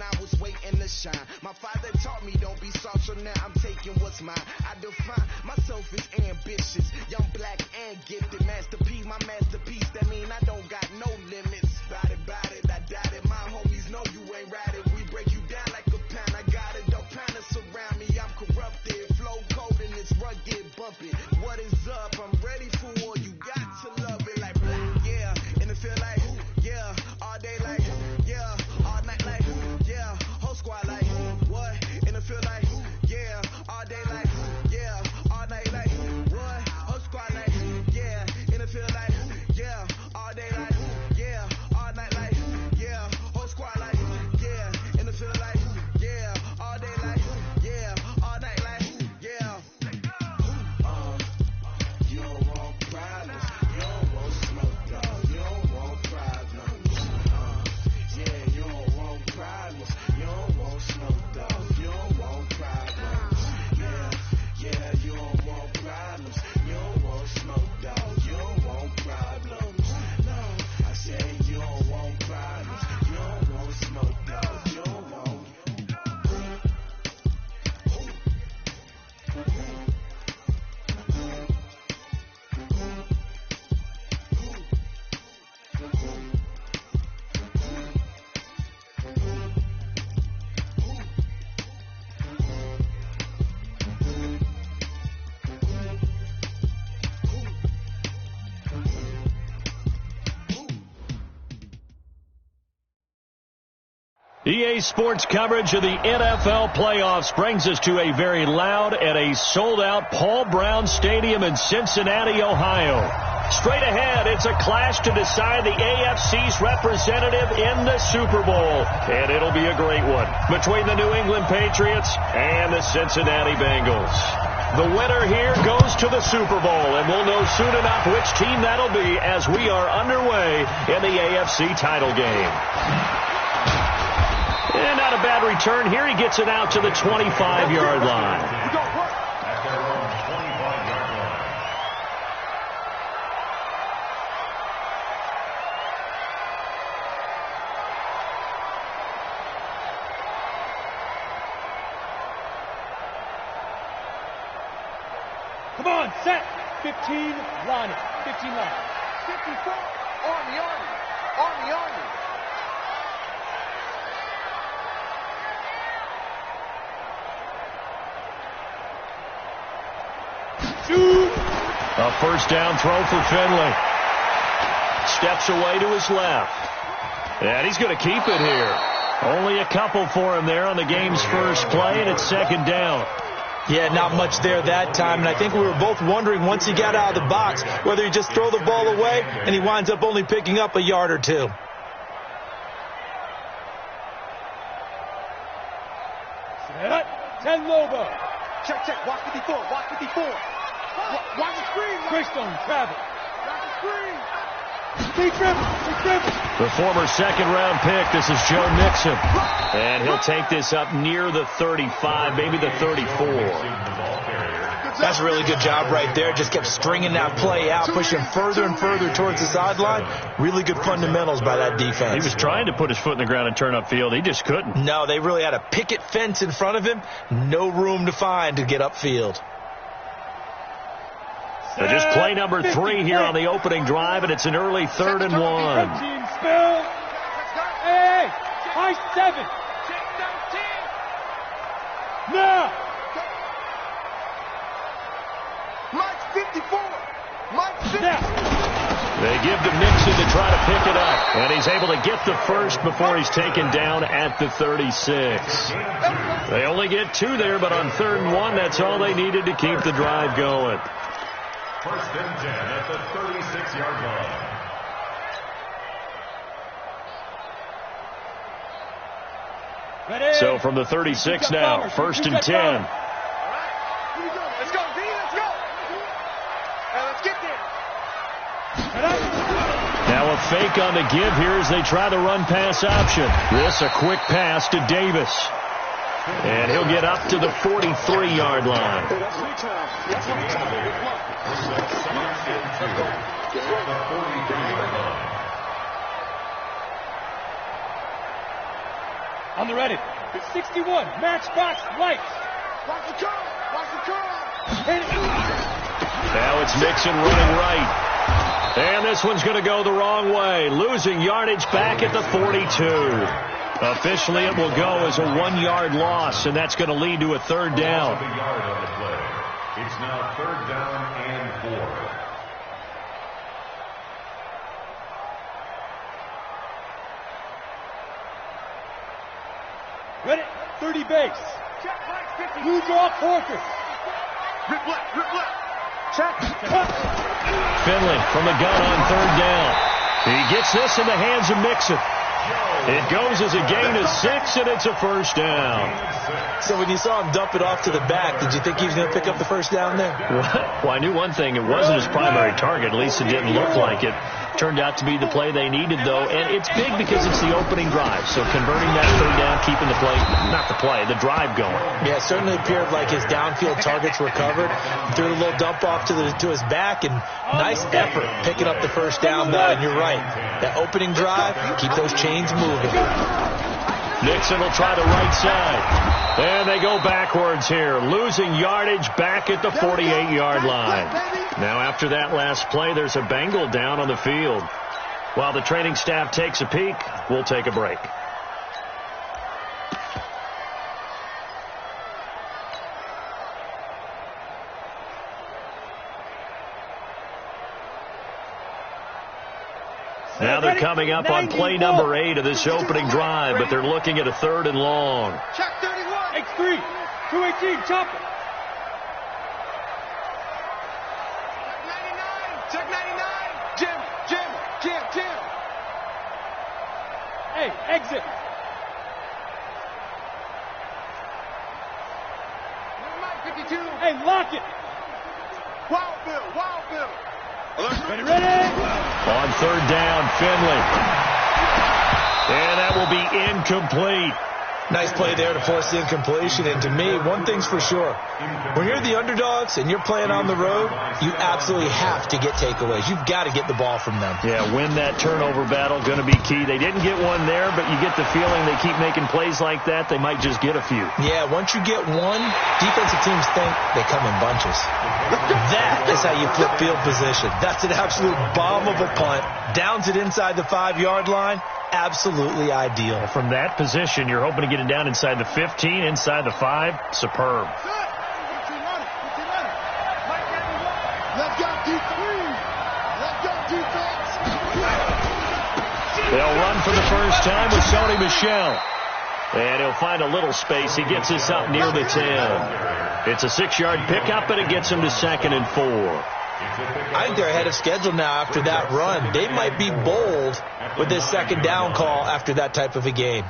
when I was waiting to shine. My father taught me don't be soft, so now I'm taking what's mine. I define myself as ambitious, young, black, and gifted. Masterpiece, my masterpiece, that mean I don't got no limits. Bout it, I doubt it. My homies know you ain't right it. We break you down like a pound. I got it, don't pound to surround me. I'm corrupted, flow cold and it's rugged, bumpy. What is up? I'm ready for war. You got to love it like black, yeah. And it feel like, yeah, all day like, yeah, all night like, yeah, whole squad like, what? And it feel like, yeah, all day like, yeah, all night like, what? Whole squad like, yeah, and it feel like, yeah, all day like, yeah, all night like, yeah, whole squad like, yeah, and it feel like, yeah, all day like, yeah, all night like, yeah. You don't want problems, you don't want smoke, dog, you don't want problems. Yeah, you don't want problems, you don't want smoke, dog, you don't want problems. Yeah, you don't want problems, you don't want smoke, dog, you don't want problems. No, I said you don't want problems, you don't want smoke, dog, you don't want. EA Sports coverage of the NFL playoffs brings us to a very loud and a sold-out Paul Brown Stadium in Cincinnati, Ohio. Straight ahead, it's a clash to decide the AFC's representative in the Super Bowl. And it'll be a great one between the New England Patriots and the Cincinnati Bengals. The winner here goes to the Super Bowl, and we'll know soon enough which team that'll be as we are underway in the AFC title game. And not a bad return here. He gets it out to the 25-yard line. Come on, set. 15, line it. 15 line. 54, Army. A first down throw for Finley. Steps away to his left. And he's going to keep it here. Only a couple for him there on the game's first play, and it's second down. Yeah, not much there that time, and I think we were both wondering once he got out of the box whether he just throw the ball away, and he winds up only picking up a yard or two. Set. 10 Lobo. Check. Watch 54. Watch the screen. Christone, Travis. Watch the screen. Big dribble. The former second-round pick, this is Joe Mixon. And he'll take this up near the 35, maybe the 34. That's a really good job right there. Just kept stringing that play out, pushing further and further towards the sideline. Really good fundamentals by that defense. He was trying to put his foot in the ground and turn upfield. He just couldn't. No, they really had a picket fence in front of him. No room to find to get upfield. So just play number 3 here on the opening drive, and it's an early 3rd and 1. Spill. Hey, high 7. Now. Mike's 54. Mike's 50. They give to Mixon to try to pick it up, and he's able to get the first before he's taken down at the 36. They only get 2 there, but on 3rd and 1, that's all they needed to keep the drive going. First and 10 at the 36-yard line. Ready. So from the 36 now, 1st and 10. Let's go, D, let's go. Hey, let's get there. Now a fake on the give here as they try the run-pass option. This a quick pass to Davis. And he'll get up to the 43-yard line. On the ready. 61. Matchbox lights. Watch the curve. Watch the curve. Now it's Mixon running right. And this one's going to go the wrong way. Losing yardage back at the 42. Officially, it will go as a 1-yard loss, and that's going to lead to a third down. It's now third down and 4. Ready? 30 base. Blue draw forfeit. Rip left. Check. Finley from the gun on third down. He gets this in the hands of Mixon. It goes as a gain of 6, and it's a first down. So when you saw him dump it off to the back, did you think he was going to pick up the first down there? Well, I knew one thing. It wasn't his primary target. At least it didn't look like it. Turned out to be the play they needed, though, and it's big because it's the opening drive. So converting that third down, keeping the drive going. Yeah, it certainly appeared like his downfield targets were covered. Threw a little dump off to his back, and nice effort picking up the first down, though. And you're right, that opening drive, keep those chains moving. Nixon will try the right side. And they go backwards here, losing yardage back at the 48-yard line. Now after that last play, there's a Bengal down on the field. While the training staff takes a peek, we'll take a break. Now they're coming up on play number 8 of this opening drive, but they're looking at a 3rd and long. Check 31. X3. 218. Chop it. Check 99. Jim. Hey, exit. Mike 52. Hey, lock it. Wild Bill. Ready. On third down, Finley. And that will be incomplete. Nice play there to force the incompletion. And to me, one thing's for sure. When you're the underdogs and you're playing on the road, you absolutely have to get takeaways. You've got to get the ball from them. Yeah, win that turnover battle, going to be key. They didn't get one there, but you get the feeling they keep making plays like that, they might just get a few. Yeah, once you get one, defensive teams think they come in bunches. That is how you flip field position. That's an absolute bomb of a punt. Downs it inside the 5-yard line. Absolutely ideal. From that position, you're hoping to get it down inside the 15, inside the 5. Superb. They'll run for the first time with Sony Michel. And he'll find a little space. He gets this up near the 10. It's a 6-yard pickup, and it gets him to 2nd and 4. I think they're ahead of schedule now after that run. They might be bold with this 2nd down call after that type of a game.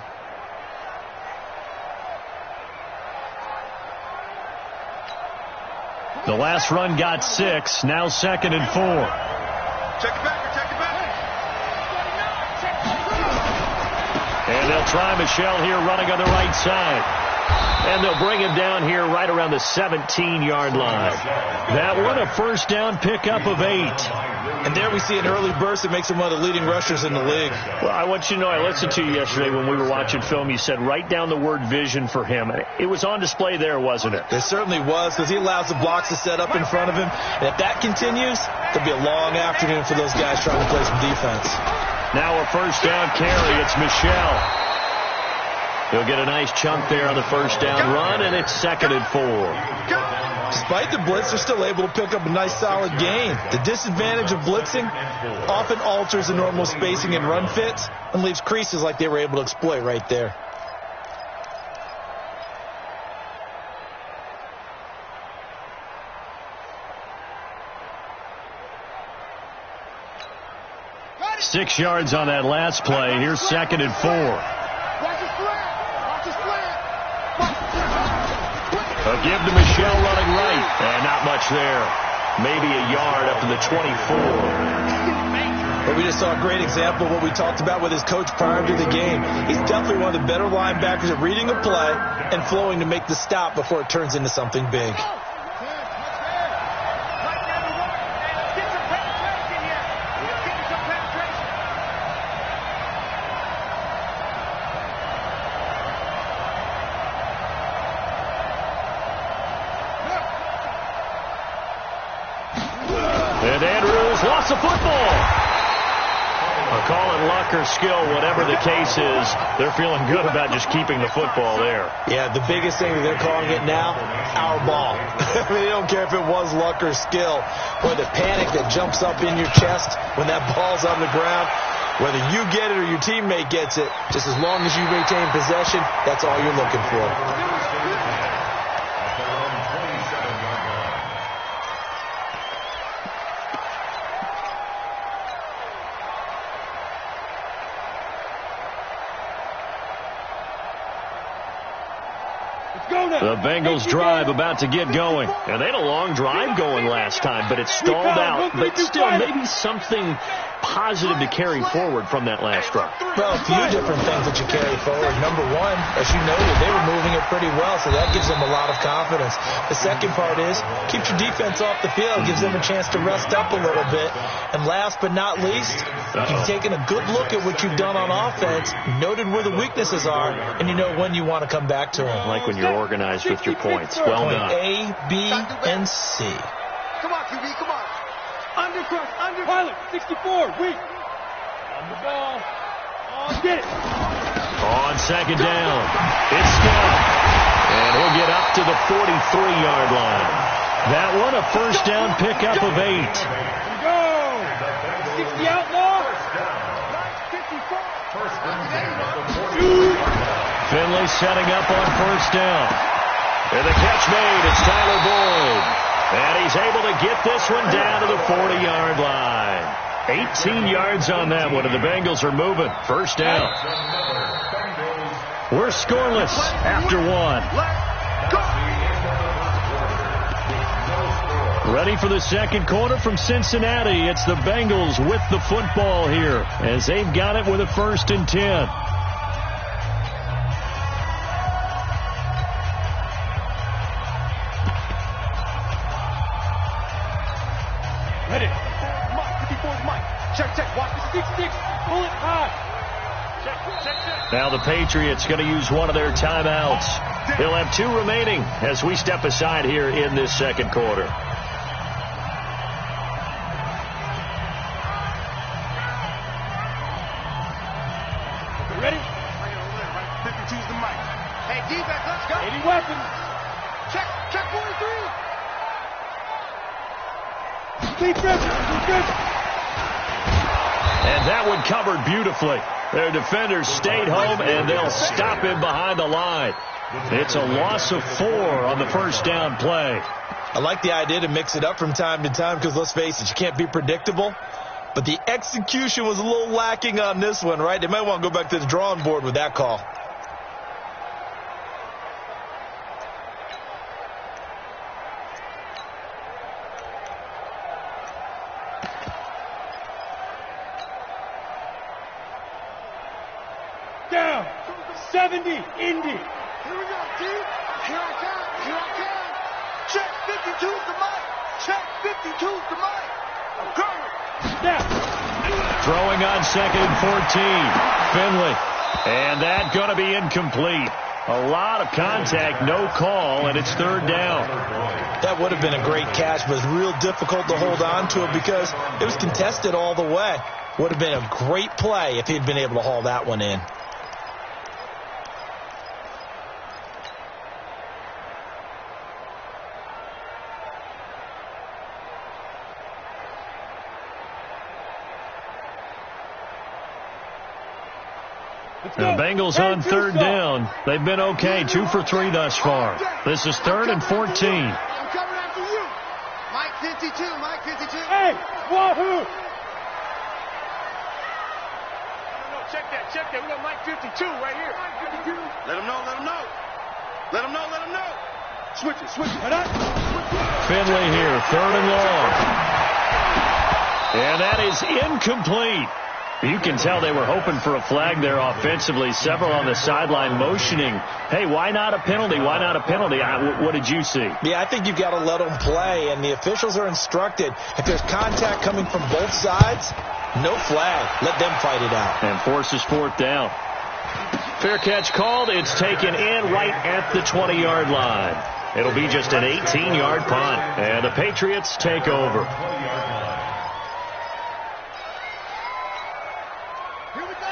The last run got 6. Now 2nd and 4. Check it back. And they'll try Michel here running on the right side. And they'll bring him down here right around the 17-yard line. That one a first down pickup of 8. And there we see an early burst that makes him one of the leading rushers in the league. Well, I want you to know, I listened to you yesterday when we were watching film. You said write down the word vision for him. It was on display there, wasn't it? It certainly was, because he allows the blocks to set up in front of him. And if that continues, it'll be a long afternoon for those guys trying to play some defense. Now a first down carry. It's Michel. He'll get a nice chunk there on the first down run, and it's 2nd and 4. Despite the blitz, they're still able to pick up a nice solid gain. The disadvantage of blitzing often alters the normal spacing and run fits and leaves creases like they were able to exploit right there. Six yards on that last play. Here's 2nd and 4. A give to Michel running right. And not much there. Maybe a yard up to the 24. But we just saw a great example of what we talked about with his coach prior to the game. He's definitely one of the better linebackers at reading a play and flowing to make the stop before it turns into something big. loss of football. Call it luck or skill, whatever the case is, they're feeling good about just keeping the football there. Yeah, the biggest thing that they're calling it now, our ball. I mean, they don't care if it was luck or skill, or the panic that jumps up in your chest when that ball's on the ground. Whether you get it or your teammate gets it, just as long as you retain possession, that's all you're looking for. The Bengals drive about to get going. And they had a long drive going last time, but it stalled out. But still, maybe something positive to carry forward from that last drive. Well, a few different things that you carry forward. Number one, as you noted, they were moving it pretty well, so that gives them a lot of confidence. The second part is, keeps your defense off the field, gives them a chance to rest up a little bit. And last but not least, you've taken a good look at what you've done on offense, noted where the weaknesses are, and you know when you want to come back to them. Like when you're organized with your points. Well Point done. A, B, and C. Come on, QB, come on. Under crush, under. Pilot, 64, weak. On the ball. Oh, get it. On second down, it's Scott. And he'll get up to the 43-yard line. That one, a first down pickup of 8. Go. 60 outlaw. 54. Finley setting up on first down. And the catch made, it's Tyler Boyd. And he's able to get this one down to the 40-yard line. 18 yards on that one, and the Bengals are moving. First down. We're scoreless after one. Ready for the second quarter from Cincinnati. It's the Bengals with the football here as they've got it with a 1st and 10. Ready. Mike, 54's Mike. Check, check. Watch the 6-6. Pull it high. Check, check, check. Now the Patriots going to use one of their timeouts. They'll have 2 remaining as we step aside here in this second quarter. Ready? 52's the Mike. Hey, defense, let's go. 80 weapons. Check, check 43. And that one covered beautifully. Their defenders stayed home, and they'll stop him behind the line. It's a loss of 4 on the first down play. I like the idea to mix it up from time to time because, let's face it, you can't be predictable. But the execution was a little lacking on this one, right? They might want to go back to the drawing board with that call. Down. 70. Indy. Here we go, G. Here I come. Here I come. Check 52's the Mike. Check 52's the Mike. I'm coming. Down. Throwing on 2nd and 14. Finley. And that going to be incomplete. A lot of contact, no call, and it's 3rd down. That would have been a great catch, but it's real difficult to hold on to it because it was contested all the way. Would have been a great play if he'd been able to haul that one in. The Bengals on 3rd down. They've been okay, 2 for 3 thus far. This is 3rd and 14. I'm coming after you. Mike 52, Mike 52. Hey, wahoo! No, check that. We got Mike 52 right here. Mike 52. Let him know. Let him know. Switch it. Head up. Finley here, 3rd and long. And that is incomplete. You can tell they were hoping for a flag there offensively. Several on the sideline motioning, hey, why not a penalty? Why not a penalty? What did you see? Yeah, I think you've got to let them play, and the officials are instructed. If there's contact coming from both sides, no flag. Let them fight it out. And forces 4th down. Fair catch called. It's taken in right at the 20-yard line. It'll be just an 18-yard punt, and the Patriots take over.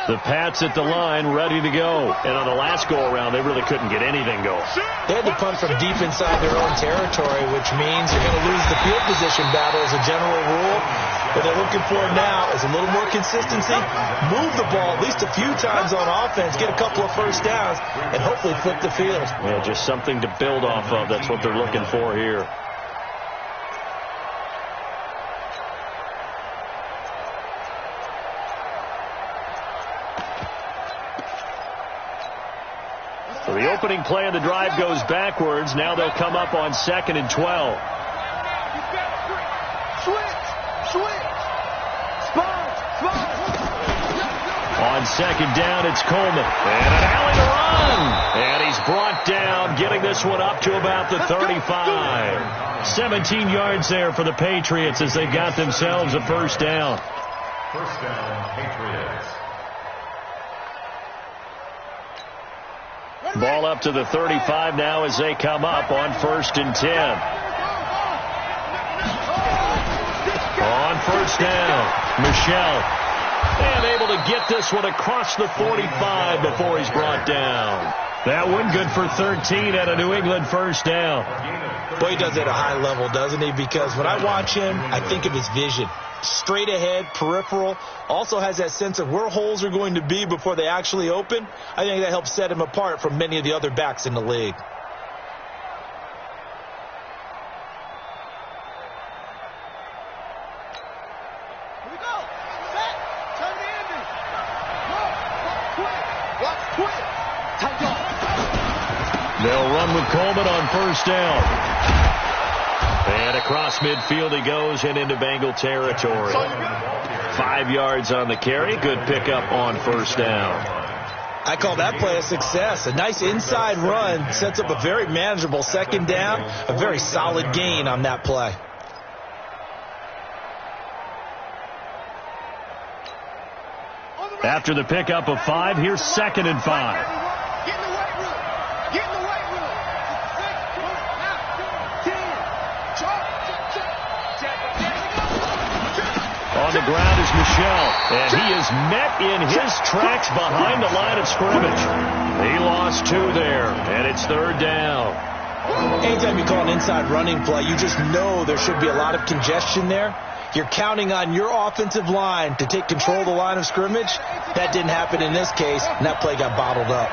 The Pats at the line, ready to go. And on the last go-around, they really couldn't get anything going. They had to punt from deep inside their own territory, which means you're going to lose the field position battle as a general rule. What they're looking for now is a little more consistency, move the ball at least a few times on offense, get a couple of first downs, and hopefully flip the field. Yeah, just something to build off of. That's what they're looking for here. So the opening play of the drive goes backwards. Now they'll come up on 2nd and 12. On 2nd down, it's Coleman. And an alley to run. And he's brought down, getting this one up to about the 35. 17 yards there for the Patriots as they got themselves a first down. First down, Patriots. Ball up to the 35 now as they come up on 1st and 10. On 1st down, Michelle. And able to get this one across the 45 before he's brought down. That one good for 13 at a New England first down. Boy, he does it at a high level, doesn't he? Because when I watch him, I think of his vision. Straight ahead, peripheral. Also has that sense of where holes are going to be before they actually open. I think that helps set him apart from many of the other backs in the league. They'll run with Coleman on 1st down. And across midfield he goes and into Bengal territory. 5 yards on the carry. Good pickup on 1st down. I call that play a success. A nice inside run sets up a very manageable 2nd down. A very solid gain on that play. After the pickup of 5, here's 2nd and 5. On the ground is Michelle, and he is met in his tracks behind the line of scrimmage. He lost 2 there, and it's 3rd down. Anytime you call an inside running play, you just know there should be a lot of congestion there. You're counting on your offensive line to take control of the line of scrimmage. That didn't happen in this case, and that play got bottled up.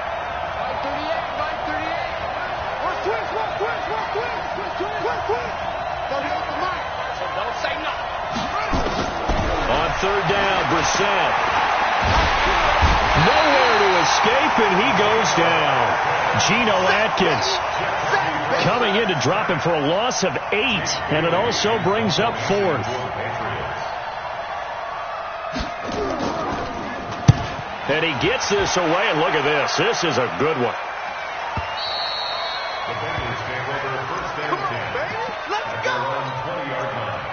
On 3rd down, Brissett. Nowhere to escape, and he goes down. Geno Atkins coming in to drop him for a loss of 8, and it also brings up 4th. And he gets this away, and look at this. This is a good one. The Bengals take over 1st and 10. Let's go! 20-yard line.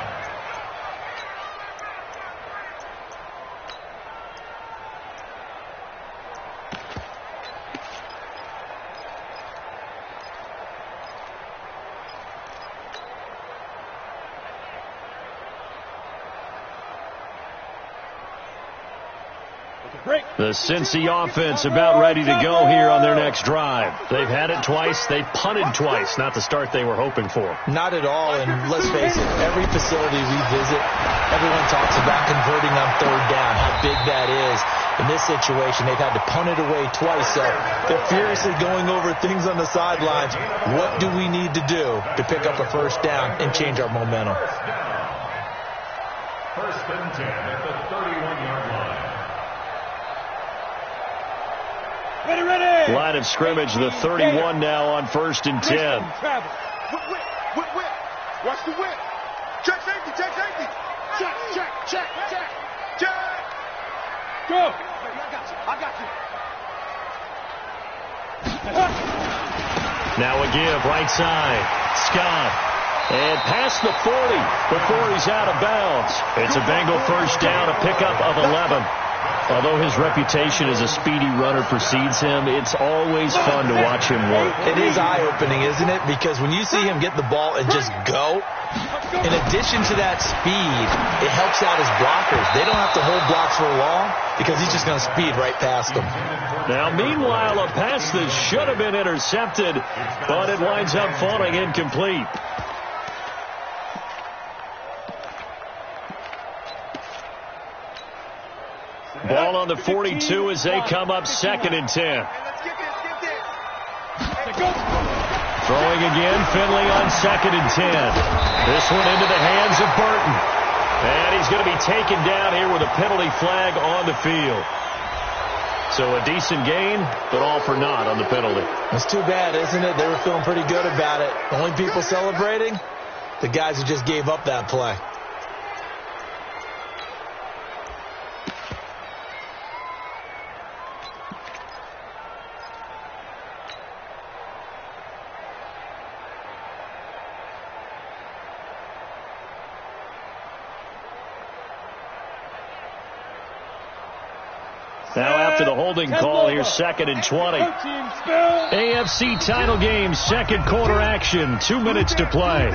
The Cincy offense about ready to go here on their next drive. They've had it twice. They punted twice. Not the start they were hoping for. Not at all, and let's face it, every facility we visit, everyone talks about converting on 3rd down, how big that is. In this situation, they've had to punt it away twice, so they're furiously going over things on the sidelines. What do we need to do to pick up a 1st down and change our momentum? 1st and 10 at the 31-yard line. Ready. Line of scrimmage, the 31 now on 1st and 10. Whip. Watch the whip. Check safety. Check. Go. I got you. Now a give, right side. Scott. And past the 40 before he's out of bounds. It's a Bengal first down, a pickup of 11. Although his reputation as a speedy runner precedes him, it's always fun to watch him work. It is eye-opening, isn't it? Because when you see him get the ball and just go, In addition to that speed, it helps out his blockers. They don't have to hold blocks for long because he's just going to speed right past them. Now, meanwhile, a pass that should have been intercepted, but it winds up falling incomplete. Ball on the 42 as they come up 2nd and 10. Throwing again, Finley on 2nd and 10. This one into the hands of Burton. And he's going to be taken down here with a penalty flag on the field. So a decent gain, but all for naught on the penalty. That's too bad, isn't it? They were feeling pretty good about it. The only people celebrating, the guys who just gave up that play. Now after the holding call, here's 2nd and 20. AFC title game, 2nd quarter action, 2 minutes to play.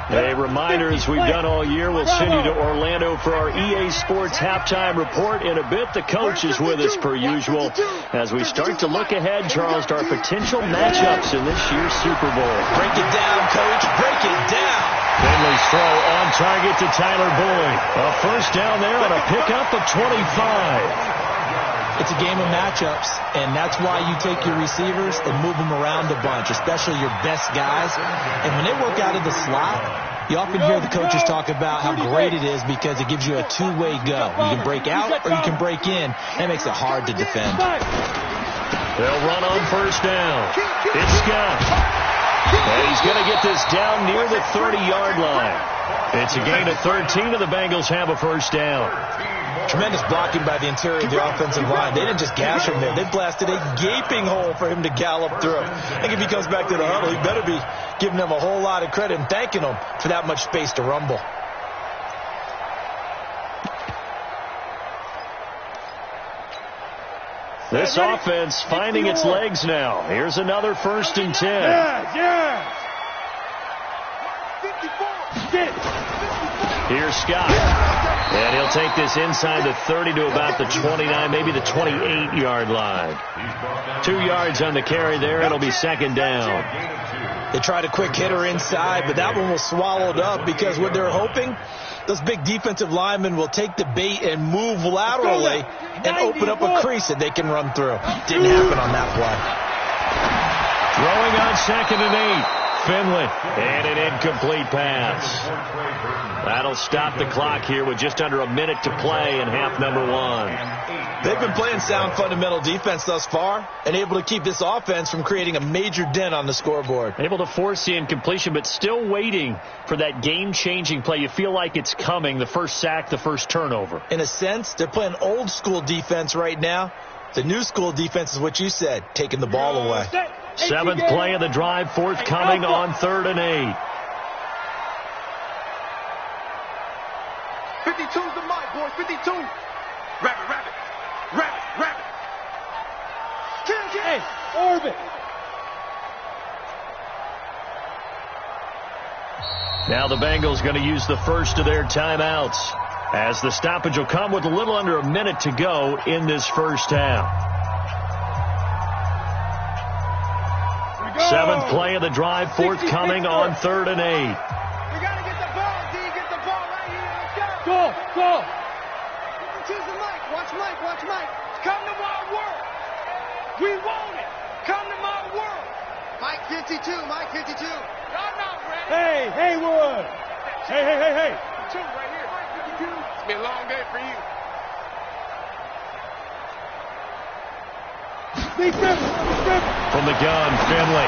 A reminder, as we've done all year, we'll send you to Orlando for our EA Sports halftime report. In a bit, the coach is with us per usual as we start to look ahead, Charles, to our potential matchups in this year's Super Bowl. Break it down, Coach. Break it down. Finley's throw on target to Tyler Boyd. A first down there on a pickup of 25. It's a game of matchups, and that's why you take your receivers and move them around a bunch, especially your best guys. And when they work out of the slot, you often hear the coaches talk about how great it is because it gives you a two-way go. You can break out or you can break in. That makes it hard to defend. They'll run on first down. It's Scott. And he's going to get this down near the 30-yard line. It's a gain of 13, and the Bengals have a first down. Tremendous blocking by the interior of the offensive line. They didn't just gash him there. They blasted a gaping hole for him to gallop through. I think if he comes back to the huddle, he better be giving them a whole lot of credit and thanking them for that much space to rumble. This offense finding its legs now. Here's another 1st and 10. Yeah. Here's Scott. And he'll take this inside the 30 to about the 29, maybe the 28-yard line. 2 yards on the carry there. It'll be 2nd down. They tried a quick hitter inside, but that one was swallowed up because what they're hoping, those big defensive linemen will take the bait and move laterally and open up a crease that they can run through. Didn't happen on that play. Throwing on 2nd and 8. Finley, and an incomplete pass. That'll stop the clock here with just under a minute to play in half number 1. They've been playing sound fundamental defense thus far and able to keep this offense from creating a major dent on the scoreboard. Able to force the incompletion, but still waiting for that game-changing play. You feel like it's coming, the first sack, the first turnover. In a sense, they're playing old-school defense right now. The new school defense is what you said, taking the ball away. 7th play of the drive, forthcoming on 3rd and 8. 52's the mic, boys. 52. Rabbit. Hey, orbit. Now the Bengals going to use the first of their timeouts, as the stoppage will come with a little under a minute to go in this first half. 7th play of the drive, forthcoming on 3rd and 8. We got to get the ball, D. Get the ball right here. Let's go. Choose the mic. Watch Mike. Come to my world. We want it. Come to my world. Mike 52. Y'all not ready. Hey, Haywood. Hey. 2 right here. Mike 52. It's been a long day for you. From the gun, Finley.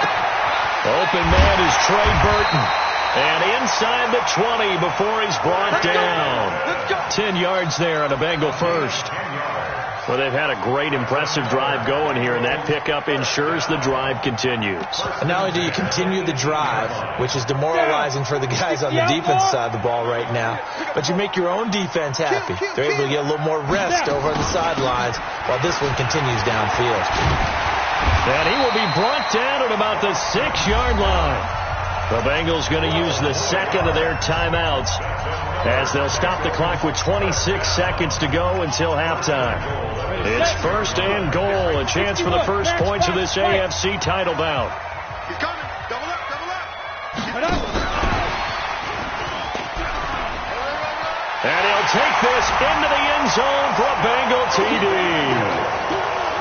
Open man is Trey Burton. And inside the 20 before he's brought down. 10 yards there on a Bengal first. Well, they've had a great, impressive drive going here, and that pickup ensures the drive continues. And not only do you continue the drive, which is demoralizing for the guys on the defense side of the ball right now, but you make your own defense happy. They're able to get a little more rest over on the sidelines while this one continues downfield. And he will be brought down at about the 6-yard line. The Bengals going to use the second of their timeouts as they'll stop the clock with 26 seconds to go until halftime. It's first and goal, a chance for the first points of this AFC title bout. He's coming. Double up, double up. Keep it up. And he'll take this into the end zone for a Bengal TD.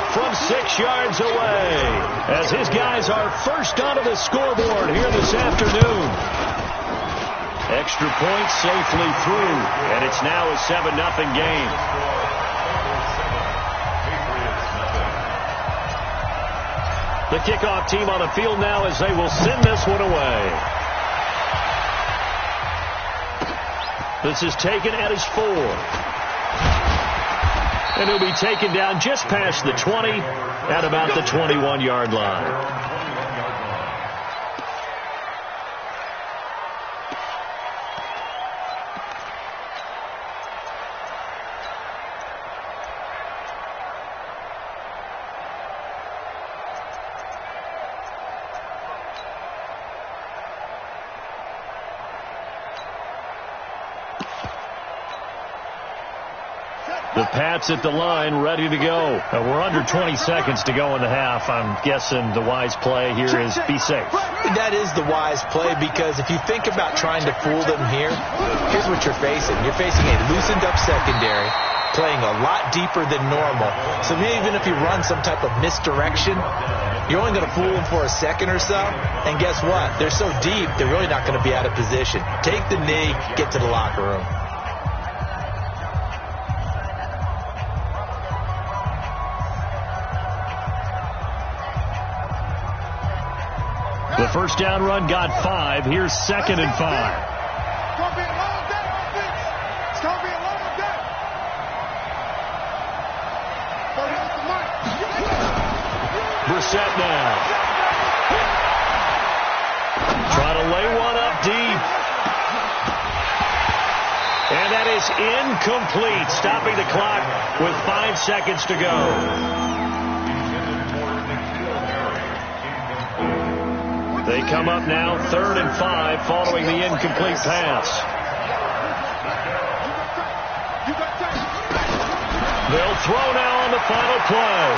From 6 yards away, as his guys are first onto the scoreboard here this afternoon. Extra point safely through, and it's now a 7-0 game. The kickoff team on the field now as they will send this one away. This is taken at his 4. And he'll be taken down just past the 20 at about the 21-yard line. The Pats at the line, ready to go. We're under 20 seconds to go in the half. I'm guessing the wise play here is be safe. That is the wise play, because if you think about trying to fool them here, here's what you're facing. You're facing a loosened-up secondary, playing a lot deeper than normal. So maybe even if you run some type of misdirection, you're only going to fool them for a second or so. And guess what? They're so deep, they're really not going to be out of position. Take the knee, get to the locker room. The first down run got 5. Here's 2nd and 5. It's going to be a long day, offense. It's going to be a long day. Brissett now. Trying to lay one up deep. And that is incomplete, stopping the clock with 5 seconds to go. They come up now 3rd and 5 following the incomplete pass. They'll throw now on the final play.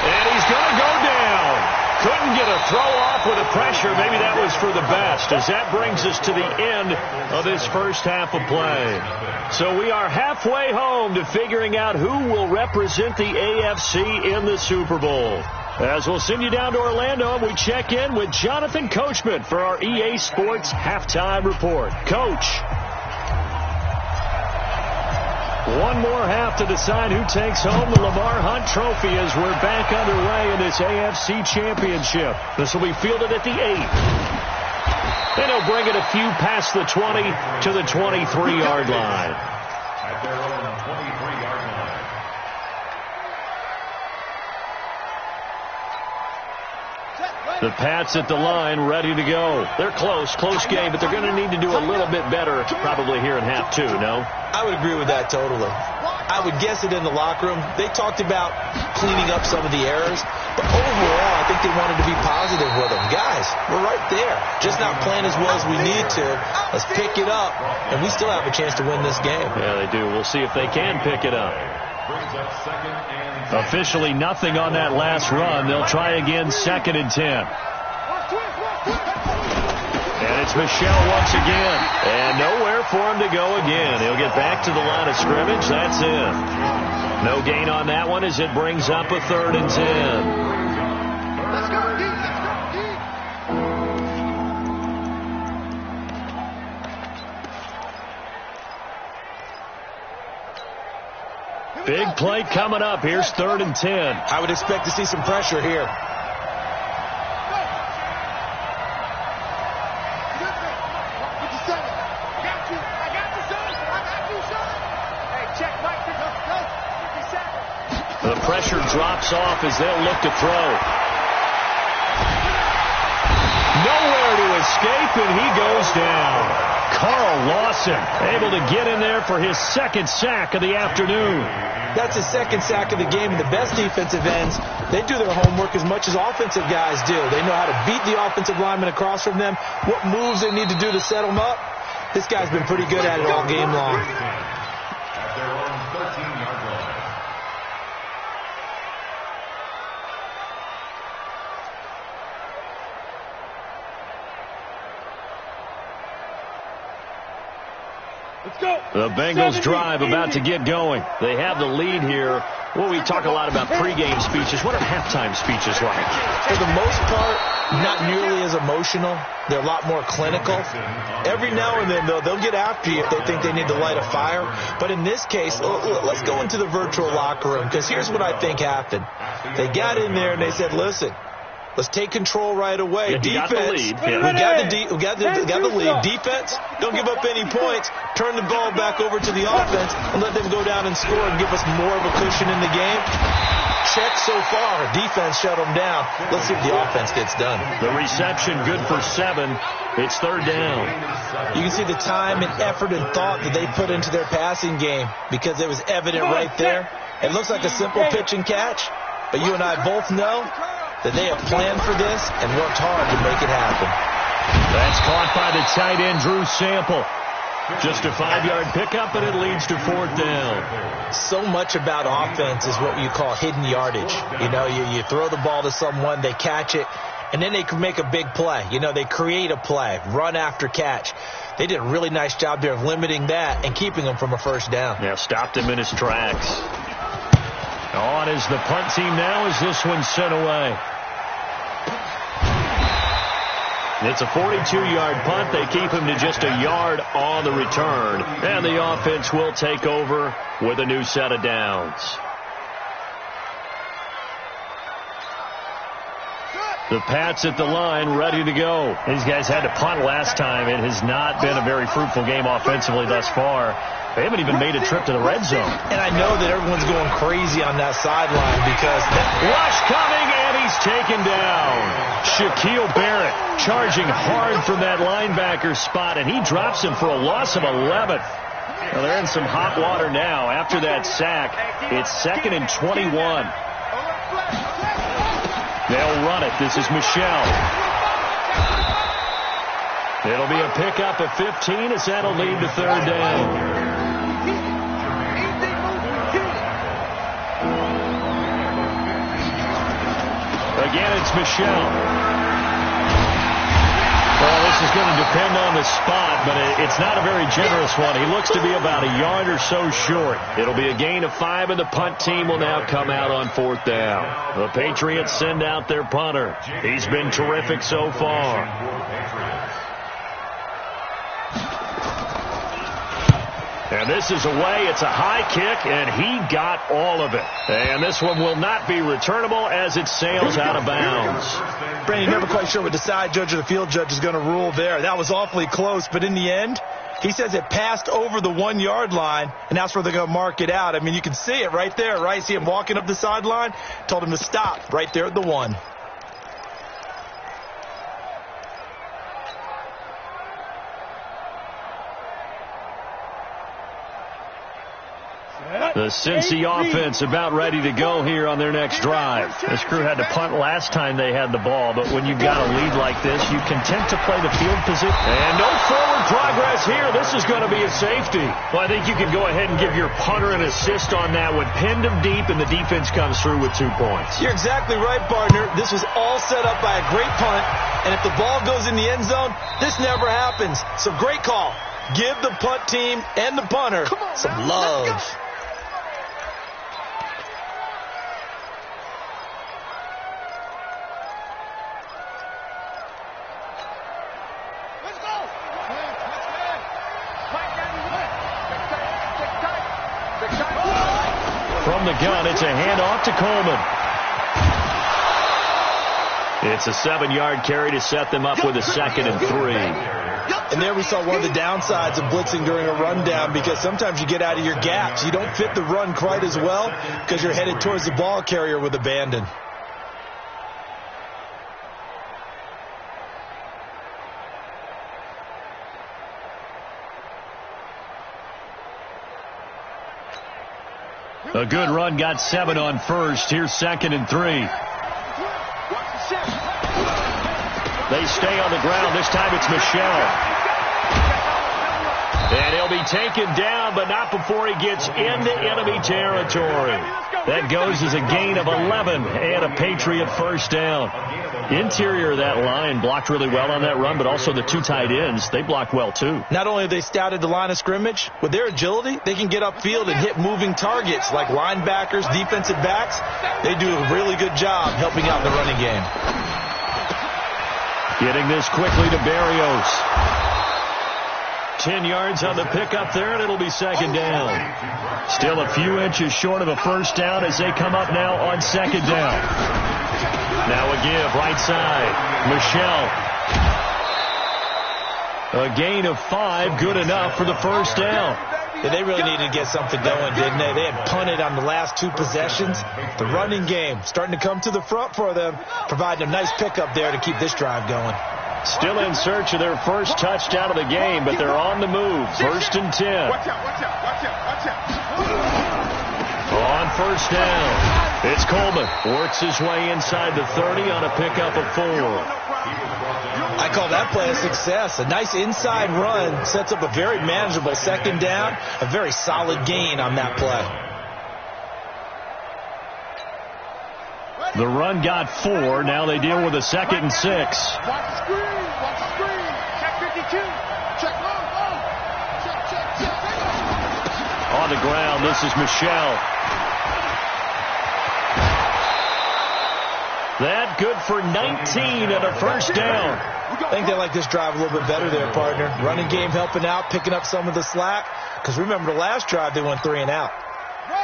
And he's going to go down. Couldn't get a throw off with the pressure. Maybe that was for the best, as that brings us to the end of this first half of play. So we are halfway home to figuring out who will represent the AFC in the Super Bowl. As we'll send you down to Orlando, and we check in with Jonathan Coachman for our EA Sports Halftime Report. Coach. One more half to decide who takes home the Lamar Hunt Trophy as we're back underway in this AFC Championship. This will be fielded at the 8. Then he'll bring it a few past the 20 to the 23-yard line. At their own 23-yard line. The Pats at the line, ready to go. They're close game, but they're going to need to do a little bit better probably here in half 2, no? I would agree with that totally. I would guess it in the locker room. They talked about cleaning up some of the errors, but overall, I think they wanted to be positive with them. Guys, we're right there. Just not playing as well as we need to. Let's pick it up, and we still have a chance to win this game. Yeah, they do. We'll see if they can pick it up. Officially nothing on that last run. They'll try again 2nd and 10. And it's Michel once again. And nowhere for him to go again. He'll get back to the line of scrimmage. That's it. No gain on that one as it brings up a 3rd and 10. Let's go, D. Let's go, Big play coming up. Here's 3rd and 10. I would expect to see some pressure here. The pressure drops off as they'll look to throw. Nowhere to escape, and he goes down. Carl Lawson able to get in there for his second sack of the afternoon. That's his second sack of the game, and the best defensive ends, they do their homework as much as offensive guys do. They know how to beat the offensive lineman across from them, what moves they need to do to set them up. This guy's been pretty good at it all game long. At their own 13-yard line. Let's go. The Bengals drive about to get going. They have the lead here. Well, we talk a lot about pregame speeches. What are halftime speeches like? For the most part, not nearly as emotional. They're a lot more clinical. Every now and then, though, they'll get after you if they think they need to light a fire. But in this case, let's go into the virtual locker room, because here's what I think happened. They got in there and they said, listen, let's take control right away. Yeah, defense, got the lead. Yeah. we got the lead. Defense, don't give up any points. Turn the ball back over to the offense and let them go down and score and give us more of a cushion in the game. Check so far. Defense shut them down. Let's see if the offense gets done. The reception good for 7. It's third down. You can see the time and effort and thought that they put into their passing game, because it was evident right there. It looks like a simple pitch and catch, but you and I both know that they have planned for this and worked hard to make it happen. That's caught by the tight end, Drew Sample. Just a 5-yard pickup, and it leads to fourth down. So much about offense is what you call hidden yardage. You know, you throw the ball to someone, they catch it, and then they can make a big play. You know, they create a play, run after catch. They did a really nice job there of limiting that and keeping them from a first down. Yeah, stopped him in his tracks. On is the punt team now as this one's sent away. It's a 42-yard punt. They keep him to just a yard on the return. And the offense will take over with a new set of downs. The Pats at the line, ready to go. These guys had to punt last time. It has not been a very fruitful game offensively thus far. They haven't even made a trip to the red zone. And I know that everyone's going crazy on that sideline because rush coming, and he's taken down. Shaquille Barrett charging hard from that linebacker spot, and he drops him for a loss of 11. Well, they're in some hot water now. After that sack, it's 2nd and 21. They'll run it. This is Michelle. It'll be a pickup of 15 as that'll lead to third down. Again, it's Michelle. Well, this is going to depend on the spot, but it's not a very generous one. He looks to be about a yard or so short. It'll be a gain of 5, and the punt team will now come out on fourth down. The Patriots send out their punter. He's been terrific so far. And this is away. It's a high kick, and he got all of it. And this one will not be returnable as it sails out of bounds. Brandon, never quite sure what the side judge or the field judge is going to rule there. That was awfully close, but in the end, he says it passed over the 1-yard line, and that's where they're going to mark it out. I mean, you can see it right there, right? See him walking up the sideline? Told him to stop right there at the 1. The Cincy offense about ready to go here on their next drive. This crew had to punt last time they had the ball, but when you've got a lead like this, you content to play the field position. And no forward progress here. This is going to be a safety. Well, I think you can go ahead and give your punter an assist on that one. Pinned him deep, and the defense comes through with 2 points. You're exactly right, partner. This was all set up by a great punt, and if the ball goes in the end zone, this never happens. So great call. Give the punt team and the punter some love. From the gun, it's a handoff to Coleman. It's a 7-yard carry to set them up with a 2nd and 3. And there we saw one of the downsides of blitzing during a rundown, because sometimes you get out of your gaps. You don't fit the run quite as well because you're headed towards the ball carrier with abandon. A good run got 7 on first. Here's 2nd and 3. They stay on the ground. This time it's Michelle. And he'll be taken down, but not before he gets into enemy territory. That goes as a gain of 11 and a Patriot first down. Interior of that line blocked really well on that run, but also the 2 tight ends, they blocked well too. Not only have they scouted the line of scrimmage, with their agility, they can get upfield and hit moving targets like linebackers, defensive backs. They do a really good job helping out in the running game. Getting this quickly to Berrios. 10 yards on the pickup there, and it'll be 2nd down. Still a few inches short of a first down as they come up now on 2nd down. Now a give, right side. Michelle. A gain of 5, good enough for the first down. Yeah, they really needed to get something going, didn't they? They had punted on the last 2 possessions. The running game starting to come to the front for them, providing a nice pickup there to keep this drive going. Still in search of their first touchdown of the game, but they're on the move. 1st and 10. Watch out. On first down, it's Coleman. Works his way inside the 30 on a pickup of 4. I call that play a success. A nice inside run sets up a very manageable 2nd down. A very solid gain on that play. The run got 4. Now they deal with a 2nd and 6. Watch the screen. Check 52. Check long. Check. On the ground, this is Michelle. That good for 19 and a first down. I think they like this drive a little bit better there, partner. Running game helping out, picking up some of the slack. Because remember the last drive, they went 3 and out.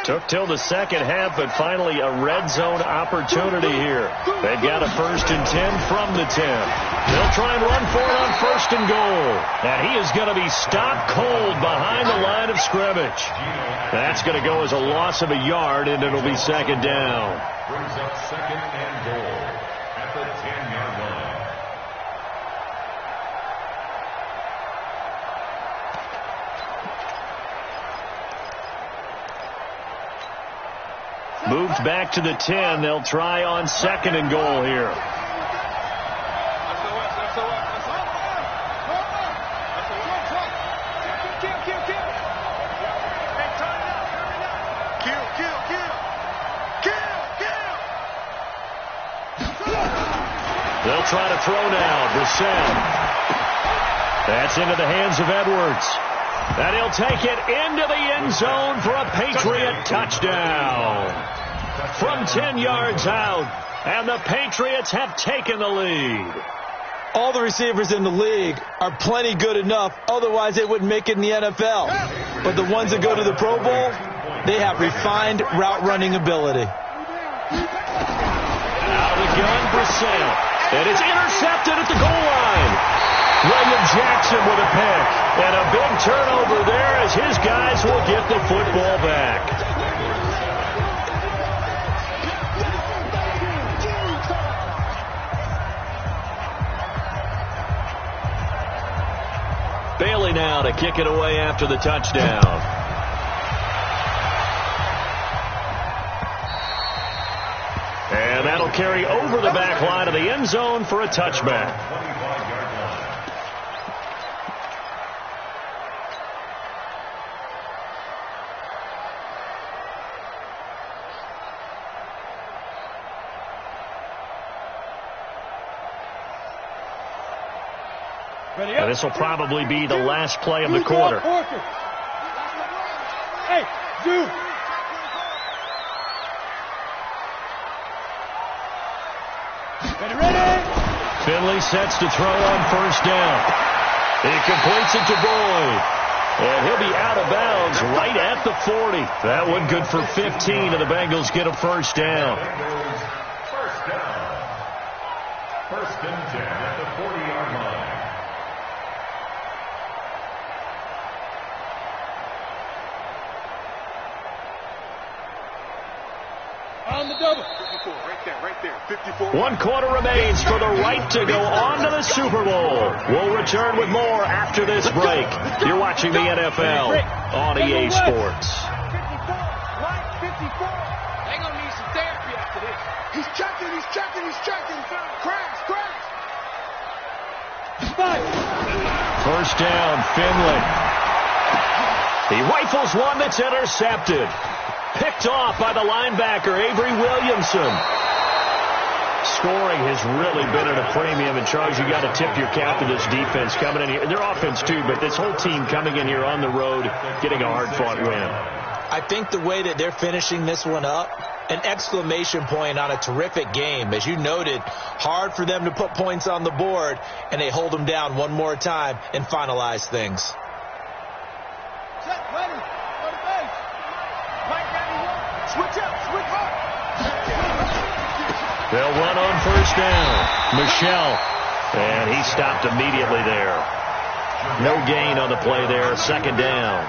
Took till the second half, but finally a red zone opportunity here. They've got a 1st and 10 from the 10. They'll try and run for it on 1st and goal. And he is going to be stopped cold behind the line of scrimmage. That's going to go as a loss of a yard, and it'll be 2nd down. Brings up 2nd and goal at the 10-yard line. Moved back to the 10. They'll try on 2nd and goal here. They'll try to throw now. Brissett. That's into the hands of Edwards. And he'll take it into the end zone for a Patriot touchdown. From 10 yards out, and the Patriots have taken the lead. All the receivers in the league are plenty good enough, otherwise they wouldn't make it in the NFL. But the ones that go to the Pro Bowl, they have refined route running ability. Out of the gun, Brissett. And it's intercepted at the goal line. William Jackson with a pick. And a big turnover there as his guys will get the football back. Bailey now to kick it away after the touchdown. And that'll carry over the back line of the end zone for a touchback. And this will probably be the last play of the quarter. Hey, dude. Ready? Finley sets to throw on 1st down. He completes it to Boyd. And he'll be out of bounds right at the 40. That one good for 15, and the Bengals get a 1st down. First down. 1st and 10 at the 40-yard line. On the double. 54, right there. 54. 1 quarter remains for the right to go on to the Super Bowl. We'll return with more after this break. You're watching the NFL on EA Sports. Right 54. They're going to need some therapy after this. He's checking. Crash. First down, Finley. He rifles one that's intercepted. Picked off by the linebacker, Avery Williamson. Scoring has really been at a premium. And, Charles, you got to tip your cap to this defense coming in here. Their offense, too, but this whole team coming in here on the road, getting a hard-fought win. I think the way that they're finishing this one up, an exclamation point on a terrific game. As you noted, hard for them to put points on the board, and they hold them down one more time and finalize things. Set, ready. On the base. Right, ready. Switch up. They'll run on first down. Michelle. And he stopped immediately there. No gain on the play there. Second down.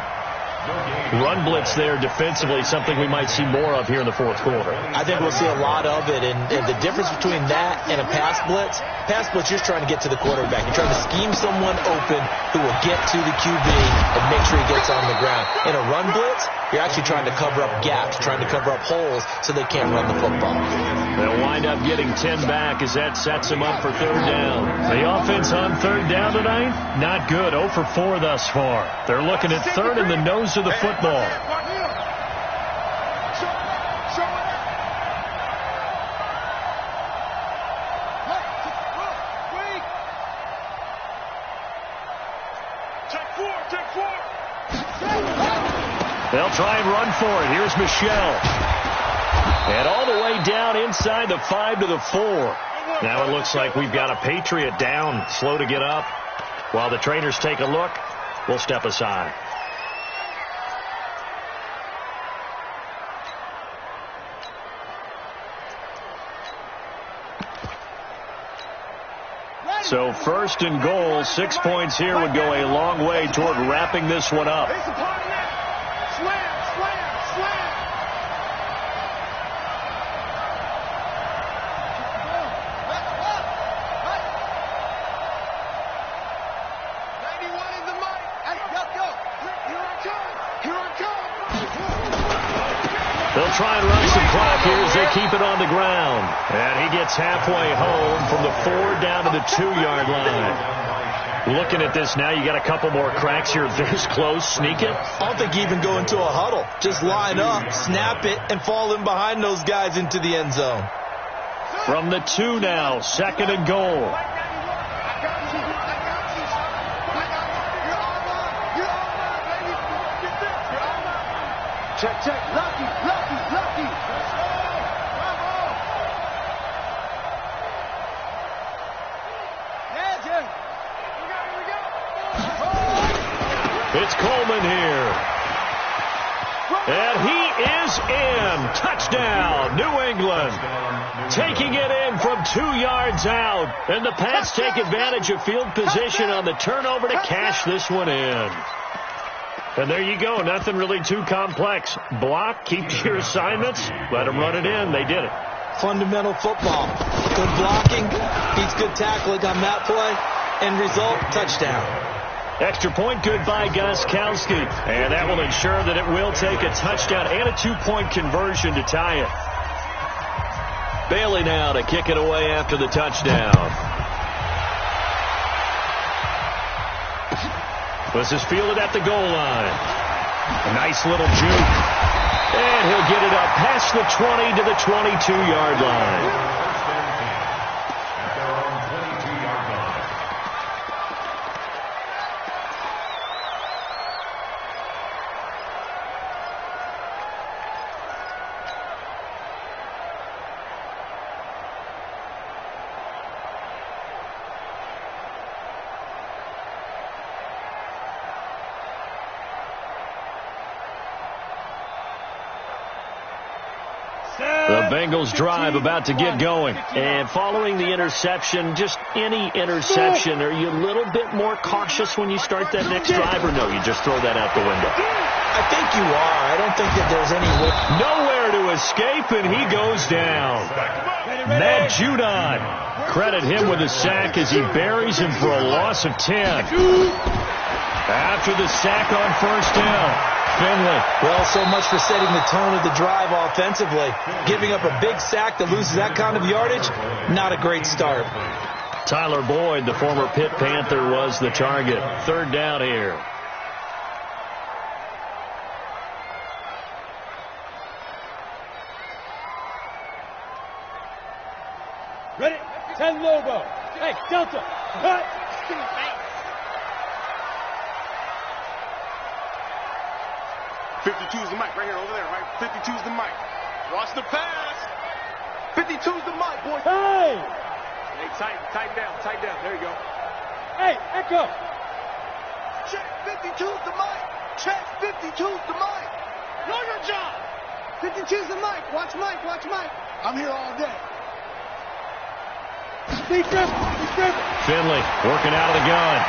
Run blitz there defensively, something we might see more of here in the fourth quarter. I think we'll see a lot of it, and the difference between that and a pass blitz, you're just trying to get to the quarterback. You're trying to scheme someone open who will get to the QB and make sure he gets on the ground. In a run blitz, you're actually trying to cover up gaps, trying to cover up holes so they can't run the football. They'll wind up getting 10 back as that sets them up for third down. The offense on third down tonight, not good. 0 for 4 thus far. They're looking at third in the nose of the football. They'll try and run for it. Here's Michelle. And all the way down inside the 5 to the 4. Now it looks like we've got a Patriot down, slow to get up. While the trainers take a look, we'll step aside. So first and goal, 6 points here would go a long way toward wrapping this one up. They'll try and run some clock here as they keep it on the ground. And he gets halfway home from the 4 down to the 2-yard line. Looking at this now, you got a couple more cracks here. This close, sneak it. I don't think you even go into a huddle. Just line up, snap it, and fall in behind those guys into the end zone. From the 2 now, second and goal. Check. Lucky. It's Coleman here. And he is in. Touchdown, New England. Taking it in from 2 yards out. And the Pats take advantage of field position on the turnover to cash this one in. And there you go. Nothing really too complex. Block, keep to your assignments, let them run it in. They did it. Fundamental football. Good blocking, beats good tackling on that play. End result, touchdown. Extra point good by Gostkowski. And that will ensure that it will take a touchdown and a 2-point conversion to tie it. Bailey now to kick it away after the touchdown. This is fielded at the goal line. A nice little juke. And he'll get it up past the 20 to the 22-yard line. The Bengals drive about to get going. And following the interception, just any interception, are you a little bit more cautious when you start that next drive, or no, you just throw that out the window? I think you are. I don't think that there's any way. Nowhere to escape, and he goes down. Matt Judon. Credit him with a sack as he buries him for a loss of 10. After the sack on first down, Finley. Well, so much for setting the tone of the drive offensively. Giving up a big sack that loses that kind of yardage, not a great start. Tyler Boyd, the former Pitt Panther, was the target. Third down here. Ready? 10 Lobo. Hey, Delta. Cut. 52's the mic right here, over there, right? 52's the mic. Watch the pass. 52's the mic, boys. Hey! Hey, tighten down. There you go. Hey, Echo. Check 52's the mic. Check 52's the mic. Know your job. 52's the mic. Watch Mike. I'm here all day. Be careful. Finley working out of the gun.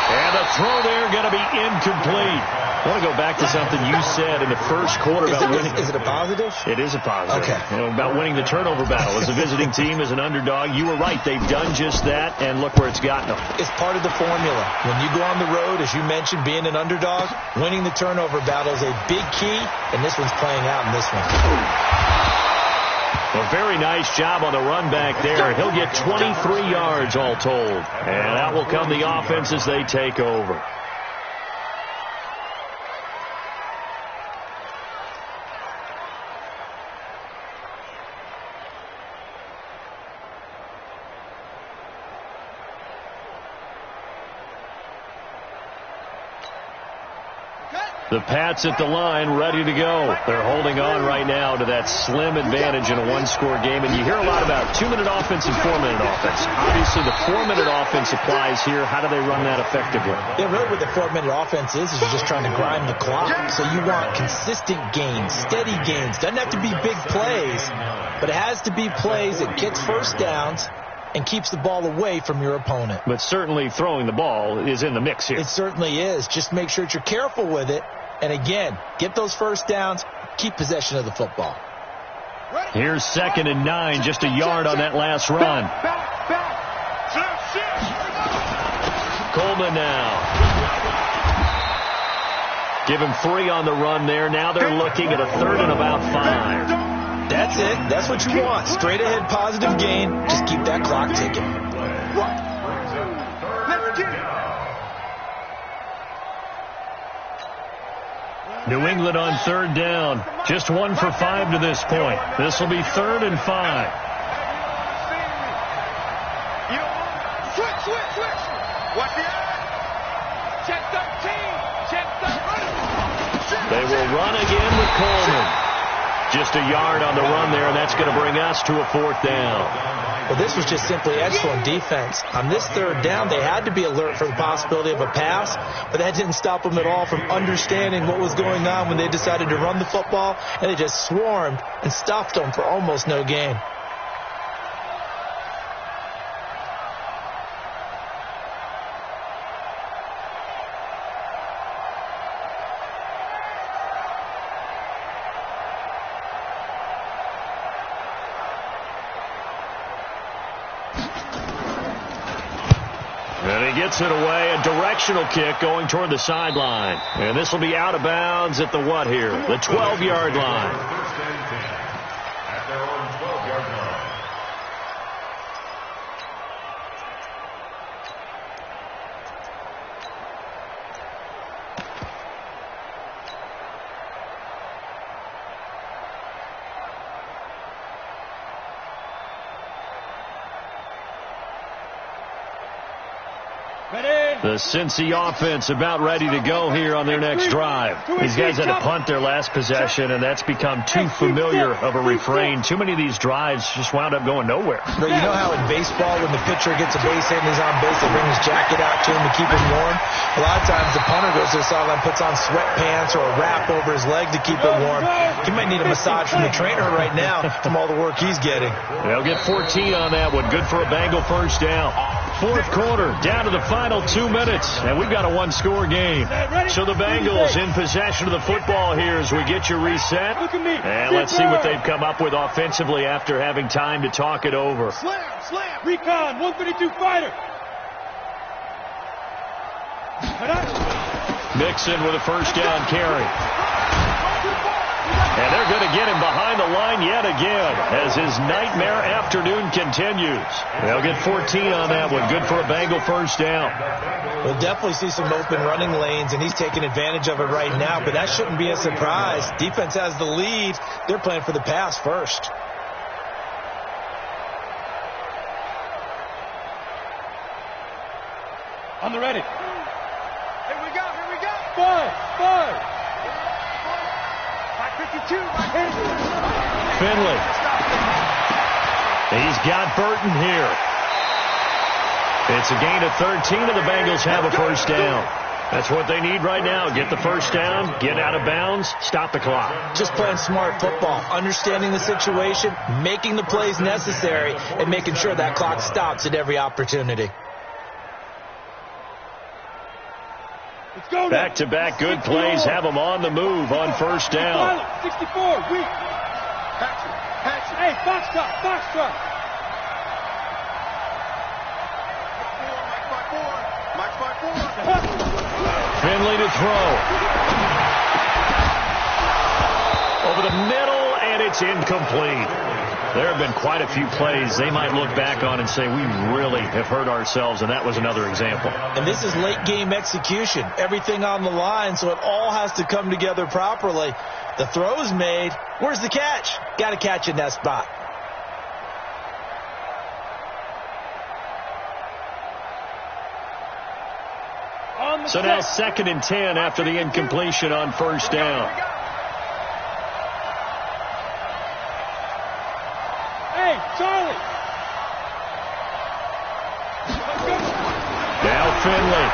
And the throw there going to be incomplete. I want to go back to something you said in the first quarter about winning. Is it a positive? It is a positive. Okay. You know, about winning the turnover battle. As a visiting team, as an underdog, you were right. They've done just that, and look where it's gotten them. It's part of the formula. When you go on the road, as you mentioned, being an underdog, winning the turnover battle is a big key, and this one's playing out in this one. A very nice job on the run back there. He'll get 23 yards all told. And out will come the offense as they take over. The Pats at the line, ready to go. They're holding on right now to that slim advantage in a one-score game. And you hear a lot about 2-minute offense and 4-minute offense. Obviously, the 4-minute offense applies here. How do they run that effectively? Yeah, really what the 4-minute offense is you're just trying to grind the clock. So you want consistent gains, steady gains. Doesn't have to be big plays, but it has to be plays that gets first downs and keeps the ball away from your opponent. But certainly throwing the ball is in the mix here. It certainly is. Just make sure that you're careful with it. And again, get those first downs, keep possession of the football. Here's 2nd and 9, just a yard on that last run. Coleman now. Give him 3 on the run there. Now they're looking at a 3rd and about 5. That's it. That's what you want. Straight ahead positive gain. Just keep that clock ticking. New England on 3rd down. Just 1 for 5 to this point. This will be 3rd and 5. Switch. Watch the eye. Check 13. They will run again with Coleman. Just a yard on the run there, and that's going to bring us to a 4th down. Well, this was just simply excellent defense. On this 3rd down, they had to be alert for the possibility of a pass, but that didn't stop them at all from understanding what was going on when they decided to run the football, and they just swarmed and stuffed them for almost no gain. And he gets it away, a directional kick going toward the sideline. And this will be out of bounds at the what here? The 12-yard line. At their own 12-yard line. The Cincy offense about ready to go here on their next drive. These guys had to punt their last possession, and that's become too familiar of a refrain. Too many of these drives just wound up going nowhere. But you know how in baseball, when the pitcher gets a base hit and he's on base, they bring his jacket out to him to keep him warm? A lot of times the punter goes to the sideline, puts on sweatpants or a wrap over his leg to keep it warm. He might need a massage from the trainer right now from all the work he's getting. They'll get 14 on that one. Good for a Bengal first down. 4th quarter, down to the final 2 minutes, and we've got a one-score game. So the Bengals in possession of the football here as we get you reset. And let's see what they've come up with offensively after having time to talk it over. Slam. Recon, 132 fighter. Mixon with a first down carry. And they're going to get him behind the line yet again as his nightmare afternoon continues. They'll get 14 on that one. Good for a Bengal first down. We'll definitely see some open running lanes, and he's taking advantage of it right now, but that shouldn't be a surprise. Defense has the lead. They're playing for the pass first. On the ready. Here we go, here we go. Five. 52, Finley. He's got Burton here. It's a gain of 13, and the Bengals have a first down. That's what they need right now. Get the first down, get out of bounds, stop the clock. Just playing smart football, understanding the situation, making the plays necessary, and making sure that clock stops at every opportunity. Back-to-back good plays have them on the move on first down. 64, weak. Patrick. Hey, box top. Max by four. Finley to throw. Over the middle, and it's incomplete. There have been quite a few plays they might look back on and say, we really have hurt ourselves, and that was another example. And this is late-game execution. Everything on the line, so it all has to come together properly. The throw's made. Where's the catch? Got to catch in that spot. So now 2nd and 10 after the incompletion on first down. Hey, Charlie. Now Finley.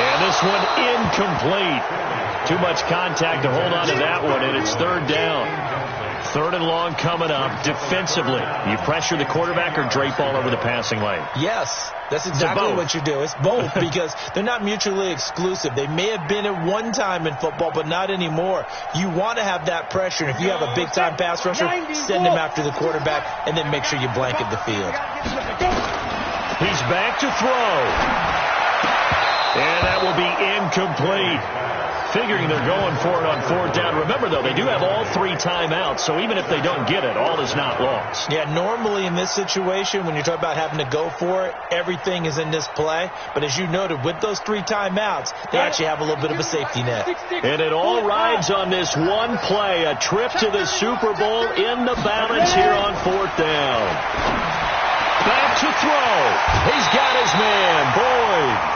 And this one incomplete. Too much contact to hold on to that one, and it's 3rd down. 3rd and long coming up. Defensively, you pressure the quarterback or drape all over the passing lane? Yes, that's exactly what you do. It's both because they're not mutually exclusive. They may have been at one time in football, but not anymore. You want to have that pressure. And if you have a big-time pass rusher, send him after the quarterback and then make sure you blanket the field. He's back to throw. And that will be incomplete. Figuring they're going for it on 4th down. Remember, though, they do have all 3 timeouts, so even if they don't get it, all is not lost. Yeah, normally in this situation, when you're talking about having to go for it, everything is in this play. But as you noted, with those 3 timeouts, they actually have a little bit of a safety net. And it all rides on this one play, a trip to the Super Bowl in the balance here on 4th down. Back to throw. He's got his man, Boyd.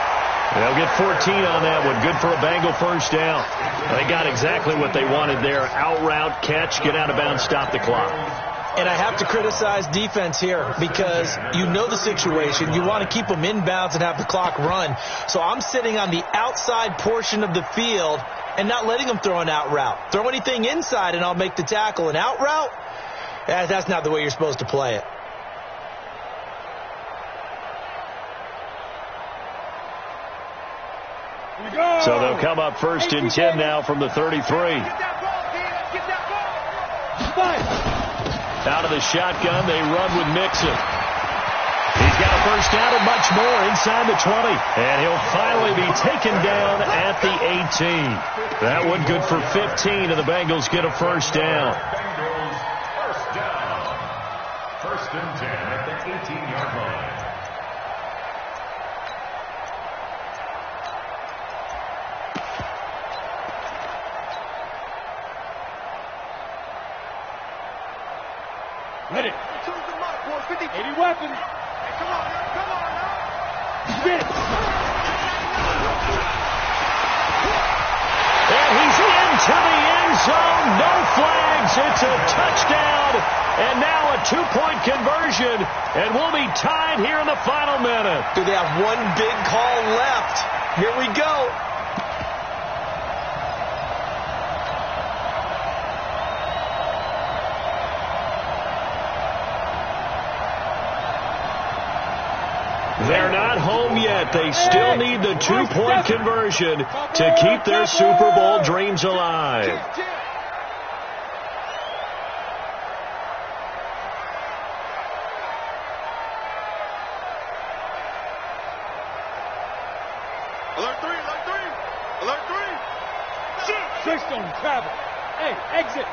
They'll get 14 on that one. Good for a Bengal first down. They got exactly what they wanted there. Out route, catch, get out of bounds, stop the clock. And I have to criticize defense here because you know the situation. You want to keep them inbounds and have the clock run. So I'm sitting on the outside portion of the field and not letting them throw an out route. Throw anything inside and I'll make the tackle. An out route? That's not the way you're supposed to play it. So they'll come up 1st and 10 now from the 33. Out of the shotgun, they run with Mixon. He's got a first down and much more inside the 20. And he'll finally be taken down at the 18. That one good for 15, and the Bengals get a first down. First down. 1st and 10 at the 18-yard line. Ready. 80 weapons. Hey, come on now. Get it. And he's into the end zone. No flags. It's a touchdown. And now a 2-point conversion. And we'll be tied here in the final minute. Do they have one big call left? Here we go. They're not home yet. They still need the 2-point conversion to keep their Super Bowl dreams alive. Alert 3. Six on travel. Hey, exit.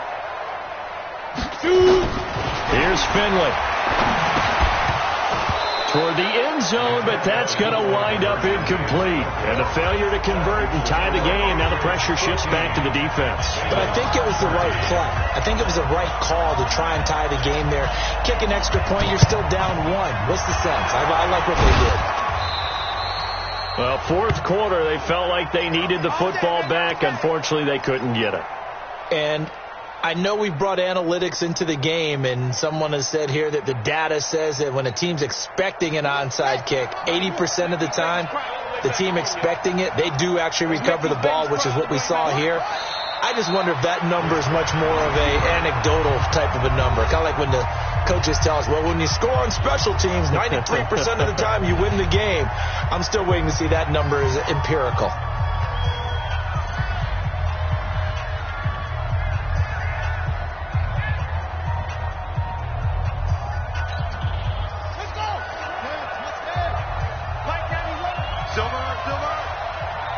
Shoot. Here's Finley. Toward the end zone, but that's going to wind up incomplete. And a failure to convert and tie the game. Now the pressure shifts back to the defense. But I think it was the right play. I think it was the right call to try and tie the game there. Kick an extra point, you're still down one. What's the sense? I like what they did. Well, fourth quarter, they felt like they needed the football back. Unfortunately, they couldn't get it. And I know we've brought analytics into the game, and someone has said here that the data says that when a team's expecting an onside kick, 80% of the time, the team expecting it, they do actually recover the ball, which is what we saw here. I just wonder if that number is much more of a anecdotal type of a number. Kind of like when the coaches tell us, well, when you score on special teams, 93% of the time you win the game. I'm still waiting to see that number is empirical.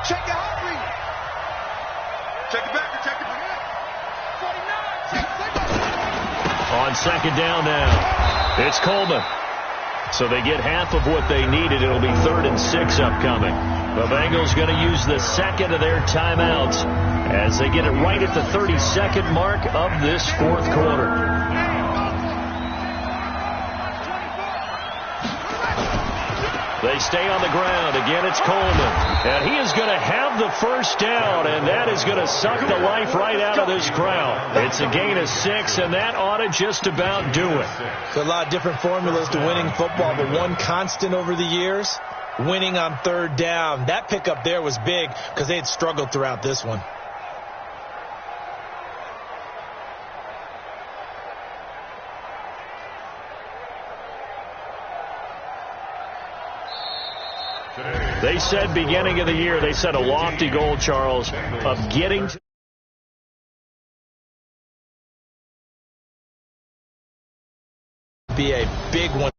Check the heart rate. Check it back and check it back. 49. On second down now, it's Coleman. So they get half of what they needed. It'll be 3rd and 6 upcoming. The Bengals going to use the second of their timeouts as they get it right at the 32nd mark of this fourth quarter. They stay on the ground. Again, it's Coleman. And he is going to have the first down, and that is going to suck the life right out of this crowd. It's a gain of 6, and that ought to just about do it. There's a lot of different formulas to winning football, but one constant over the years, winning on 3rd down. That pickup there was big because they had struggled throughout this one. They said beginning of the year, they set a lofty goal, Charles, of getting to be a big one.